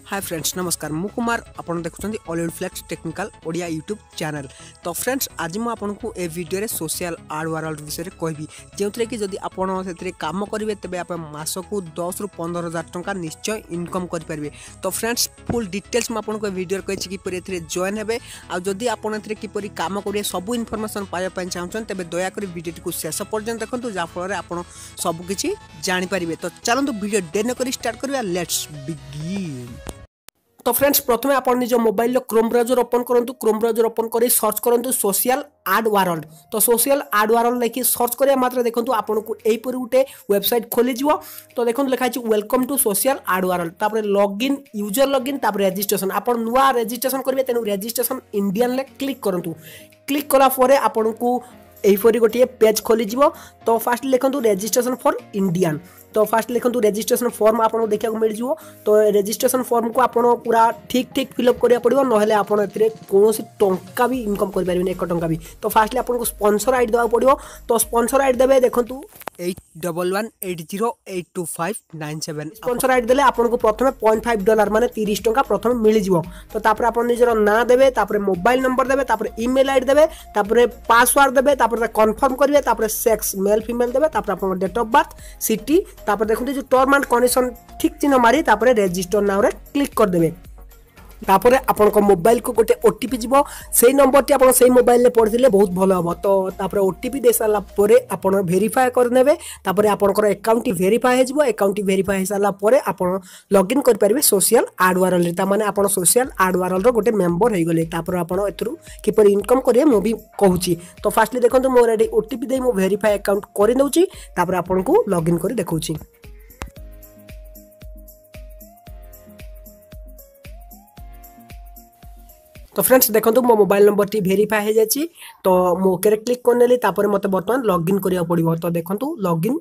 Hi friends नमस्कार मु कुमार आपन देखुछन 𝐓𝐿𝐴 टेक्निकल ओडिया यूट्यूब चैनल। तो फ्रेंड्स आज मु आपन को ए वीडियो रे सोशल आर्ट वर्ल्ड विषय कहबी जेउतरे कि जदि आपन सेतरे काम करिवे तबे आप मास को 10 रु 15,000 टंका निश्चय इनकम करि परिबे। तो फ्रेंड्स फुल डिटेल्स मु आपन को वीडियो कहछि कि परि एथरे जॉइन हेबे आ जदि आपन एथरे कि परि काम करिवे सब इन्फॉर्मेशन पाया पय चाहछन तबे दया करी वीडियो को शेष पर्यंत देखंतु जा फल रे आपन सब किछि जानि परिबे। तो चलंतु वीडियो डेन करी स्टार्ट करिया लेट्स बिगिन। तो फ्रेंड्स प्रथमे आप निज मोबाइल लो क्रोम ब्राउजर ओपन करंतु। क्रोम ब्राउजर ओपन करी सर्च करंतु सोशल आर्ट वर्ल्ड। तो सोशल आर्ट वर्ल्ड लेखि सर्च करिया मात्र देखंतु आपन को एई पर गुटे वेबसाइट खोली जिवो। तो देखंतु लिखा छि welcome to social art world तापर लॉगिन यूजर लॉगिन तापर रजिस्ट्रेशन आपन नुवा रजिस्ट्रेशन करबे तेनु रजिस्ट्रेशन इंडियन ले क्लिक करंतु। क्लिक कला परे आपन को एहीपरी गोटे पेज खोली जिवो। तो फास्ट लिखंतु रजिस्ट्रेशन फॉर इंडियन। तो फास्ट लिखंतु रजिस्ट्रेशन फॉर्म आपन देखा मिल जिवो। तो रजिस्ट्रेशन फॉर्म को आपन पूरा ठीक ठीक फिलअप करिया पड़िबो नहले आपन एथिरे कोनोसी टंका भी इनकम कर परिबे 1 टंका भी। तो फास्टली आपन को स्पॉन्सर आईडी देबा पड़िबो। तो स्पॉन्सर आईडी देबे देखंतु 8118082597 स्पॉन्सर आईडी देले आपन को प्रथमे $0.5 माने 30 टंका प्रथमे मिल जिवो। तो तापर आपन निजर नाम देबे तापर मोबाइल नंबर देबे तापर ईमेल आईडी देबे तापर पासवर्ड देबे तापर कंफर्म करिवे तापर सेक्स मेल फीमेल देबे तापर आपन डेट ऑफ बर्थ सिटी तापर देखंतु जो टर्म एंड कंडीशन ठीक चिन्ह मारी तापर रजिस्टर नाउ रे क्लिक कर देबे। तापर आपन को मोबाइल को गोटे ओटीपी जीवो सेही नंबर टी आपन सेही मोबाइल ले पड़थिले बहुत भलो हबो। तो तापर ओटीपी दे साला परे आपन वेरीफाई कर नेबे तापर आपन को अकाउंट वेरीफाई हे जीवो। अकाउंट वेरीफाई हे साला परे आपन लॉगिन कर परिबे सोशल आर्ट वर्ल्ड ता माने आपन सोशल आर्ट वर्ल्ड रो गोटे मेंबर हे गले। तापर आपन एथरु कि पर इनकम करिए मो भी कहूची। तो फास्टली देखंतु मोर एडी ओटीपी दे मो वेरीफाई अकाउंट करि नउची तापर आपन को लॉगिन करि देखौची। तो फ्रेंड्स देखंतु मो मोबाइल नंबर टी वेरीफाई हे जाची। तो मो ओके रे क्लिक करनेली तापर मते बर्तमान लॉगिन करिया पड़िबो। तो देखंतु लॉगिन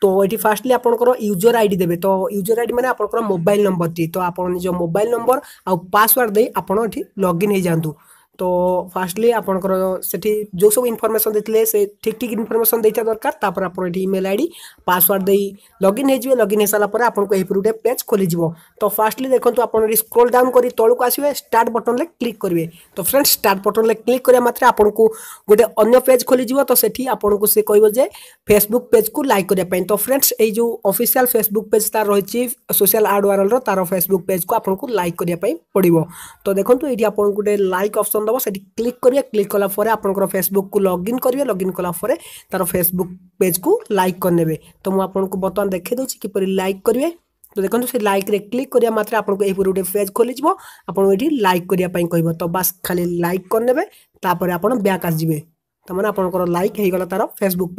तो एटी फास्टली आपनकर यूजर आईडी देबे। तो यूजर आईडी माने आपनकर मोबाइल नंबर टी। तो आपन जो मोबाइल नंबर आ पासवर्ड दे आपन एटी लॉगिन हे जानतु। तो फास्टली आपनकर सेठी जो सब इन्फॉर्मेशन देथिले से ठीक ठीक इन्फॉर्मेशन देता दरकार तापर आपन एटी ईमेल आईडी पासवर्ड दे लॉगिन हे जिवे। लॉगिन हे साला पर आपन को एही पुरुटे पेज खोली जिवो। तो फास्टली देखंतु आपन एटी स्क्रॉल डाउन करी तळु को आसीबे स्टार्ट बटन ले क्लिक करिवे। तो फ्रेंड्स स्टार्ट बटन ले क्लिक करिया मात्र आपन को गोटे अन्य पेज खोली जिवो। तो सेठी आपन को से कहबो जे फेसबुक पेज को लाइक करिया पई। तो फ्रेंड्स एई जो ऑफिशियल फेसबुक पेज तार रहिछि सोशल आर्ट वर्ल्ड रो तार फेसबुक पेज को आपन को लाइक करिया पई पड़िबो। तो देखंतु एठी आपन गोटे लाइक ऑप्शन दबो सेठी क्लिक करिए। क्लिक कला परे आपनकर फेसबुक को लॉगिन करिवे। लॉगिन कला परे तार फेसबुक पेज को लाइक कर नेबे। तो मु आपन को बर्तमान देखै दोछि कि परि लाइक करिवे। तो देखंतु से लाइक रे क्लिक करिया मात्र आपन को एही पुरो गोटे पेज खोली जिवो। आपन एठी लाइक करिया पई कहबो। तो बस खाली लाइक कर नेबे तापर आपन बैक आस जिवे। त माने आपनकर लाइक हे गला तार फेसबुक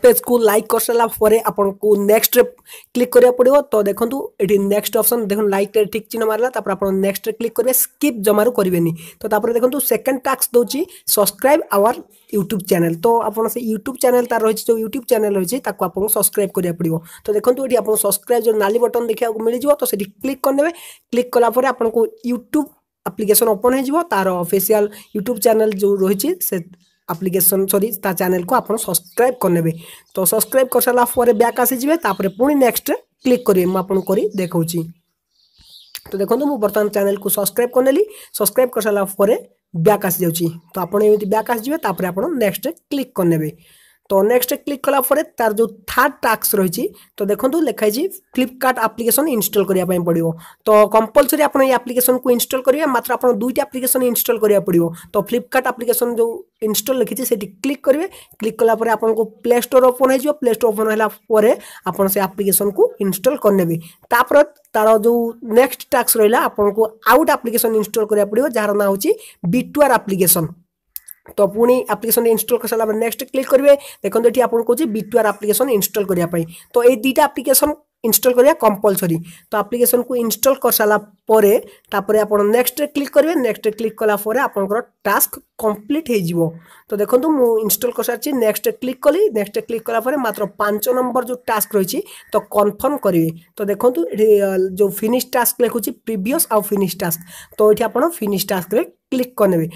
पेज को लाइक कर सला परे आपन को नेक्स्ट क्लिक करिया पड़िबो। तो देखंतु एठी नेक्स्ट ऑप्शन देखन लाइक रे ठीक चिन्ह मारला तापर आपन नेक्स्ट रे क्लिक करिवे स्किप जमारू करिवेनी। तो तापर देखंतु सेकंड टास्क दोची सब्सक्राइब आवर यूट्यूब चैनल। तो आपन से यूट्यूब चैनल तार रहिछि जो यूट्यूब चैनल रहिछि ताको आपन सब्सक्राइब करिया पड़िबो। तो देखंतु एठी आपन सब्सक्राइब जो नाली बटन देखिया को मिलि जिवो। तो सेठी क्लिक करनेबे। क्लिक कला परे आपन को यूट्यूब एप्लीकेशन ओपन हे जिवो। तार ऑफिशियल यूट्यूब चैनल जो रहिछि से एप्लीकेशन सॉरी ता चैनल को आपन सब्सक्राइब करनेबे। तो सब्सक्राइब कर साला परे बैक आसी जिवे तापर पुनी नेक्स्ट क्लिक करिवे। म आपन करी देखौची। तो देखंतु मु वर्तमान चैनल को सब्सक्राइब करनेली। सब्सक्राइब कर साला परे बैक आसी जाउची। तो आपन एमिति बैक आसी जिवे तापर आपन नेक्स्ट क्लिक करनेबे। तो नेक्स्ट क्लिक कला परे तार जो थर्ड टास्क रहिछि। तो देखंतु लिखाइ छि फ्लिपकार्ट एप्लीकेशन इंस्टॉल करिया पई पड़िबो। तो कंपलसरी आपन ए एप्लीकेशन को इंस्टॉल करिया मात्र आपन दुईटा एप्लीकेशन इंस्टॉल करिया पड़िबो। तो फ्लिपकार्ट एप्लीकेशन जो इंस्टॉल लिखि छि सेठी क्लिक करिवे। क्लिक कला परे आपन को प्ले स्टोर ओपन हे जिवो। प्ले स्टोर ओपन होला परे आपन से एप्लीकेशन को इंस्टॉल करनेबे। तापर तार जो नेक्स्ट टास्क रहिला आपन को आउट एप्लीकेशन इंस्टॉल करिया पड़िबो जार नाम होछि बिटवार एप्लीकेशन। तो पुणी एप्लीकेशन इंस्टॉल कर साला नेक्स्ट क्लिक करिवे। देखंतु एठी आपन को बिटवार एप्लीकेशन इंस्टॉल करिया पई। तो ए दुईटा एप्लीकेशन इंस्टॉल करिया कंपलसरी। तो एप्लीकेशन को इंस्टॉल कर साला परे तापरे आपन नेक्स्ट क्लिक करिवे। नेक्स्ट क्लिक कला परे आपनकर टास्क कंप्लीट हे जिवो। तो देखंतु मु इंस्टॉल कर सारछि नेक्स्ट क्लिक कली। नेक्स्ट क्लिक कला परे मात्र 5 नंबर जो टास्क रहिछि तो कंफर्म करिवे। तो देखंतु जो फिनिश टास्क लिखुछि प्रीवियस आ फिनिश टास्क। तो एठी आपन फिनिश टास्क रे क्लिक करनेबे।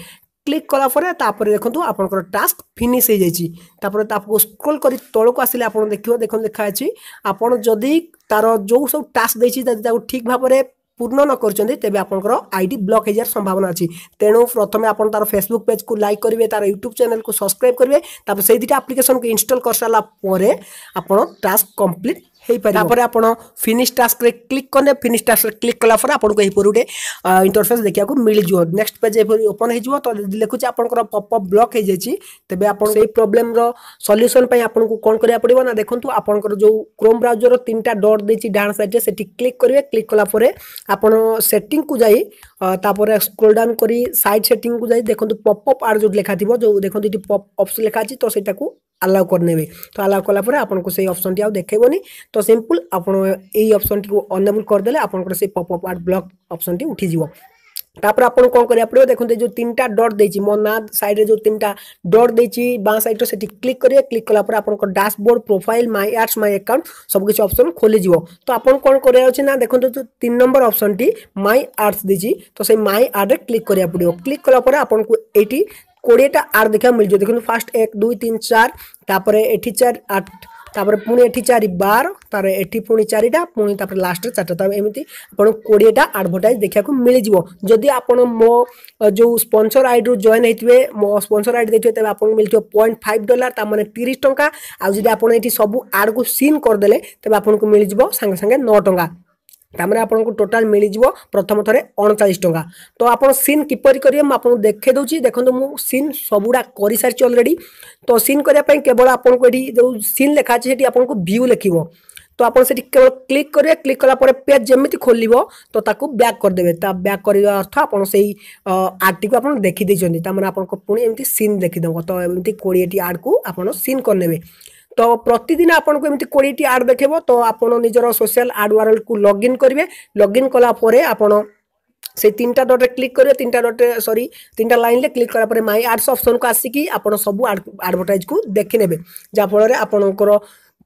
क्लिक कला परे तापर देखंतु आपनकर टास्क फिनिश हे जायछि। तापर तापको स्क्रॉल करी तळ को आसिले आपन देखियो देखन लिखा अछि आपन जदी तार जो सब टास्क दैछि ताको ठीक भाबरे पूर्ण न करछन्ती तेबे आपनकर आईडी ब्लॉक हेजार संभावना अछि। तेणु प्रथमे आपन तार फेसबुक पेज को लाइक करिवे, तार यूट्यूब चैनल को सब्सक्राइब करिवे, तापर सेई दिटा एप्लीकेशन को इंस्टॉल कर साला परे आपन टास्क कंप्लीट हेई पारिबो। तापर आपन फिनिश टास्क रे क्लिक करने, फिनिश टास्क रे क्लिक कला पर आपन को एही पर उडे इंटरफेस देखिया को मिल जिवो। नेक्स्ट पेज एही ओपन हे जिवो। तो लिखु छ आपनकर पॉपअप ब्लॉक हे जेछि, तेबे आपन सेई प्रॉब्लम रो सॉल्यूशन पई आपन को कोन करिया पड़िबो ना, देखंतु आपनकर जो क्रोम ब्राउजर रो तीनटा डॉट देछि डान साइड रे, सेठी क्लिक करिवे। क्लिक कला परे आपन सेटिंग को जाई, तापर स्क्रॉल डाउन करी साइड सेटिंग को जाई देखंतु पॉपअप आर जो लेखा थिबो, जो देखंतु इटी पॉप ऑप्शन लेखा अछि, तो सेटा को अलाउ करनेबे। तो अलाउ कला परे आपन को सेई ऑप्शन टी आ देखेबोनी। तो सिंपल आपन एई ऑप्शन टी को अनेबल कर देले आपन को सेई popup R block option T उठी जिवो। तापर आपन कोन करिया पड़िबो, देखंतु जो तीनटा डॉट देछि मो ना साइड रे जो तीनटा डॉट देछि बा साइड रे, सेठी क्लिक करिवे। क्लिक कला परे आपन को dashboard, profile, my ads, my account सब किछ ऑप्शन खोली जिवो। तो आपन कोन करिया अछि ना, देखंतु जो 3 नंबर ऑप्शन टी माय एड्स देछि, तो सेई माय एड रे क्लिक करिया पड़िबो। क्लिक कला परे आपन को एठी 20 टा आड देखा मिल जो। देखंतु फास्ट 1 2 3 4, तापर एठी 4 8, तापर पुणी एठी 4 12, तापर एठी पुणी 4 टा, पुणी तापर लास्ट रे 4 टा। तापर एमिति आपन 20 टा एडवर्टाइज देखा को मिल जिवो। जदि आपन मो जो स्पॉन्सर आईडी रो जॉइन हेतिवे, मो स्पॉन्सर आईडी देथिवे, तबे आपन मिलथियो $0.5 ता माने 30 टंका। आ जदि आपन एठी सब एड को सीन कर देले, तबे आपन को मिल जिवो संगे संगे 9 टंका। तामरे आपन को टोटल मिल जिवो प्रथम थरे 39 टंका। तो आपन सीन किपरि करिए म आपन देखे दोछि। देखंतु मु सीन सबुडा करि सारछि ऑलरेडी। तो सीन करिया पय केवल आपन को एठी जो सीन लेखा छै, एठी आपन को व्यू लेखिबो। तो आपन सेठी केवल क्लिक करिए। क्लिक कला परे पेज जेमिति खोलिबो, तो ताकू बैक कर देबे। ता बैक करिया अर्थ आपन सेही आर्ट को आपन देखि दैछन्ती। ता माने आपन को पुणी एमिति सीन देखि देबो। तो एमिति 20 टी आड को आपन सीन कर नेबे। तो प्रतिदिन आपन को एमिति 20 टी आड देखेबो। तो आपन निजरो सोशल आड वर्ल्ड को लॉगिन करिवे। लॉगिन कला परे आपन से तीनटा डॉट रे क्लिक करिवे। तीनटा लाइन ले क्लिक करा परे माय एड्स ऑप्शन को आसी कि आपन सब एडवर्टाइज को देखि नेबे, जा फल रे आपनकर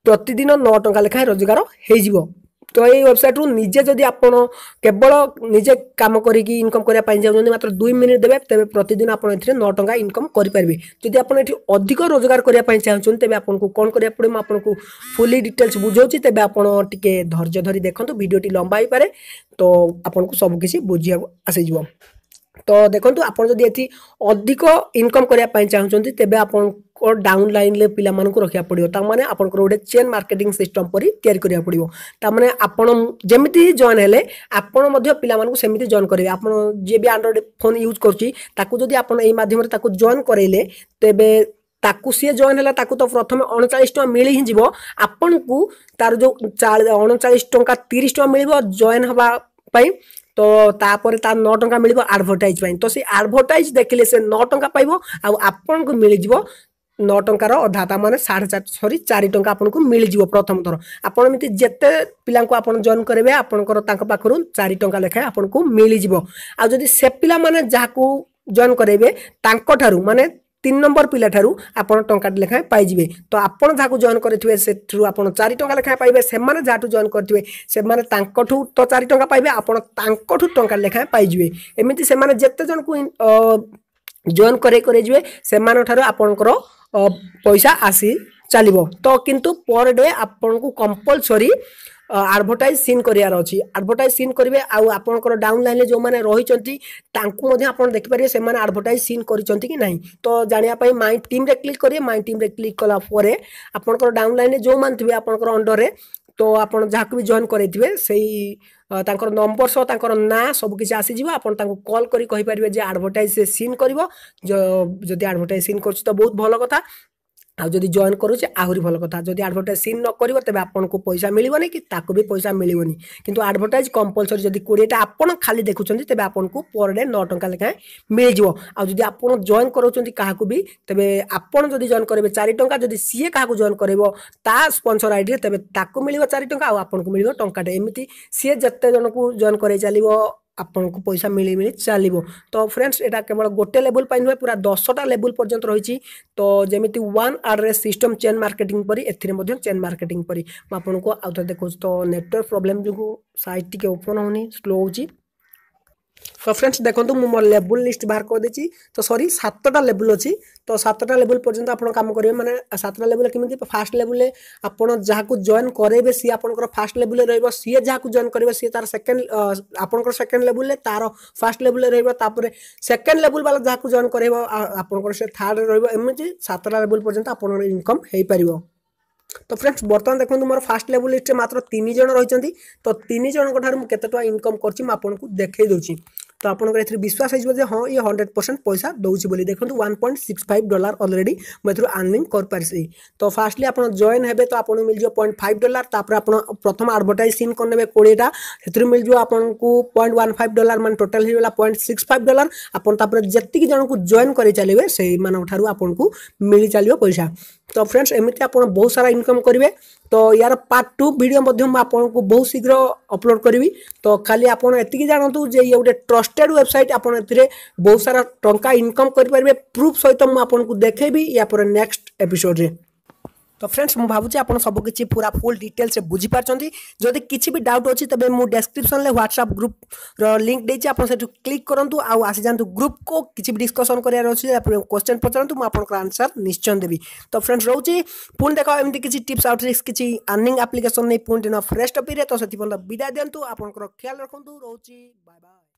प्रतिदिन 9 टंका लेखा रोजगार हे जिवो। तो ये वेबसाइट रु निजे जदि आपन केवल निजे काम करिकी इनकम करिया पाइ जाउछन, मात्र 2 मिनिट देबे, तबे प्रतिदिन आपन एथिरे 9 टंका इनकम करि पारबे। जदि आपन एथि अधिक रोजगार करिया पाइ चाहछन, तबे आपन को कोन करिया पड़े, म आपन को फुली डिटेल्स बुझौछि। तबे आपन टिके धैर्य धरि देखंतु, वीडियोटी लंबा होई पारे, तो आपन को सब किछि बुझिया आसी जिवो। तो देखंतु आपन जदि एथि अधिक इनकम करिया पाइ चाहछन, तबे आपन को डाउन लाइन ले पिला मन को रखिया पड़ियो। ता माने आपन को रोडे चेन मार्केटिंग सिस्टम परि तयार करिया पड़ियो। ता माने आपन जेमिति जॉइन हेले, आपन मध्य पिला मन को सेमिति जॉइन करिवे। आपन जे भी एंड्रॉइड फोन यूज करछि, ताकू जदि आपन एई माध्यम रे ताकू जॉइन करैले, तबे ताकू सी जॉइन होला, ताकू तो प्रथम 39 टका मिली ही जिवो। आपन को तार जो 39 टका 30 टका मिलिबो जॉइन हबा पई। तो तापर तार 9 टंका मिलिबो एडवर्टाइज पई। तो से एडवर्टाइज देखिले से 9 टंका पाइबो। आ आपन को मिल जिवो 9 टंकार अधा, ता माने 4.5 टंका आपन को मिल जिवो प्रथम थर। आपन एमिति जेते पिला को आपन जॉइन करबे, आपनकर तांका पाखरु 4 टंका लेखा आपन को मिल जिवो। आ जदि से पिला माने जाकू जॉइन करबे, तांको थारु माने 3 नंबर पिला थारु आपन टंका लेखा पाइ जिवे। तो आपन जाकू जॉइन करथिवे, सेठरु आपन 4 टंका लेखा पाइबे। से माने जाटू जॉइन करथिवे, से माने तांकोठु तो 4 टंका पाइबे, आपन तांकोठु टंका लेखा पाइ जिवे। एमिति से माने जेते जन को जॉइन करे जिवे, से माने थारु आपनकर पैसा आसी चलिबो। तो किंतु पर डे आपन को कंपलसरी एडवर्टाइज सीन करियार अछि। एडवर्टाइज सीन करिवे। आ आपनकर डाउन लाइन ले जो माने रहि चंती, तांकु मध्ये आपन देखि परिबे से माने एडवर्टाइज सीन करि चंती कि नाही। तो जानिया पई माय टीम रे क्लिक करिवे। माय टीम रे क्लिक कला परे आपनकर डाउन लाइन ले जो मान थिबे आपनकर अंडर रे, तो आपन जाकु भी जॉइन करैथिबे, सेही तांकर नंबर सो तांकर ना सब किछ आसी जिवो। आपन तांको कॉल करी कहि परिबे जे एडवर्टाइज से सीन करिवो। जदि एडवर्टाइज सीन करछि तो बहुत भलो कथा। आ जदि जॉइन करूचे आहुरी भल कथा। जदि एडवर्टाइज सीन न करिवो, तबे आपन को पैसा मिलिबोनी कि ताको भी पैसा मिलिबोनी। किंतु एडवर्टाइज कंपलसरी जदि 20 टा आपन खाली देखुचंती, तबे आपन को पर डे 9 टंका लेखा मिल जिवो। आ जदि आपन जॉइन करूचंती काहाकू भी, तबे आपन जदि जॉइन करबे 4 टंका, जदि सीए काहाकू जॉइन करबो ता स्पॉन्सर आईडी रे, तबे ताको मिलिबो 4 टंका, आ आपन को मिलिबो टंकाटे। एमिति सीए जत्ते जन को जॉइन करे चलिबो, आपन को पैसा मिली चलिबो। तो फ्रेंड्स, एटा केवल गोटे लेवल पाइ नुहे, पूरा 10टा लेवल पर्यंत रहिछि। तो जेमिति 1 एड्रेस सिस्टम चेन मार्केटिंग परि, एथिरे मध्ये चेन मार्केटिंग परि म आपन को आउथ देखौ। तो नेटवर्क प्रॉब्लम जो साइट टिके ओपन होनी, स्लो होची। तो फ्रेंड्स देखो मुझे मोर लेवल लिस्ट बाहर कर देची तो सॉरी 7टा लेवल अच्छी तो 7टा लेवल पर्यंत आप काम करेंगे माने 7टा लेवल केमी फास्ट लेवल आप जहाँ को जॉइन करेंगे सी आप फास्ट लेवल सी जहाँ को जॉइन करेंगे सी तार सेकेंड आपंकर सेकेंड लेवल तार फास्ट लेवल रही सेकेंड लेवल वाला जहाँ को जॉइन करेंगे आपंकर से थर्ड रही 7टा लेवल पर्यंत आप इनकम हो पार। तो फ्रेंड्स बर्तमान देखो मोर फास्ट लेवल लिस्ट मात्र 3 जन रही तो 3 जन मुझे केते इनकम कर देखे दूसरी तो आपको विश्वास हो हाँ ये 100% पैसा दूसरी बोली देखो $1.65 ऑलरेडी मुझे अर्निंग कर पारि। तो फास्टली आप जॉइन हे तो आपको मिल जाए $0.5 तापर आप प्रथम एडवर्टाइज सीन करने 20टा से मिल जाए आपको $0.15 मान टोटाल होगा $0.65 आपन जी जन को जॉइन कर चलिए से आपको मिल चलो पैसा। तो फ्रेंड्स एमती आप बहुत सारा इनकम करेंगे तो यार पार्ट 2 वीडियो आपको बहुत शीघ्र अपलोड करी तो खाली आपड़ एति जानतु जे ये गोटे ट्रस्टेड वेबसाइट आप बहुत सारा टंका इनकम करेंगे प्रूफ सहित मुझे देखेबी या नेक्स्ट एपिसोड रे। तो फ्रेंड्स मुझे भावुँ आप सबकि पूरा फुल डिटेल्स बुझीपार्टी जदि किसी भी डाउट अच्छी तेज मुझे डेस्क्रिप्शन में व्हाट्सएप ग्रुप लिंक देती आप क्लिक करूँ आसी जातु ग्रुप को किसी भी डिस्कसन करार अच्छे क्वेश्चन पचारूँ मुझे आंसर निश्चय देवी। तो फ्रेंड्स रोचे पुणी देख एमती किसी टिप्स आउट ट्रिक्स किसी अर्निंग एप्लिकेशन नहीं पुणी दिन फ्रेश टॉपिक तो से विदाय दिंतु आप ख्याल रखु रोचे बाय बाय।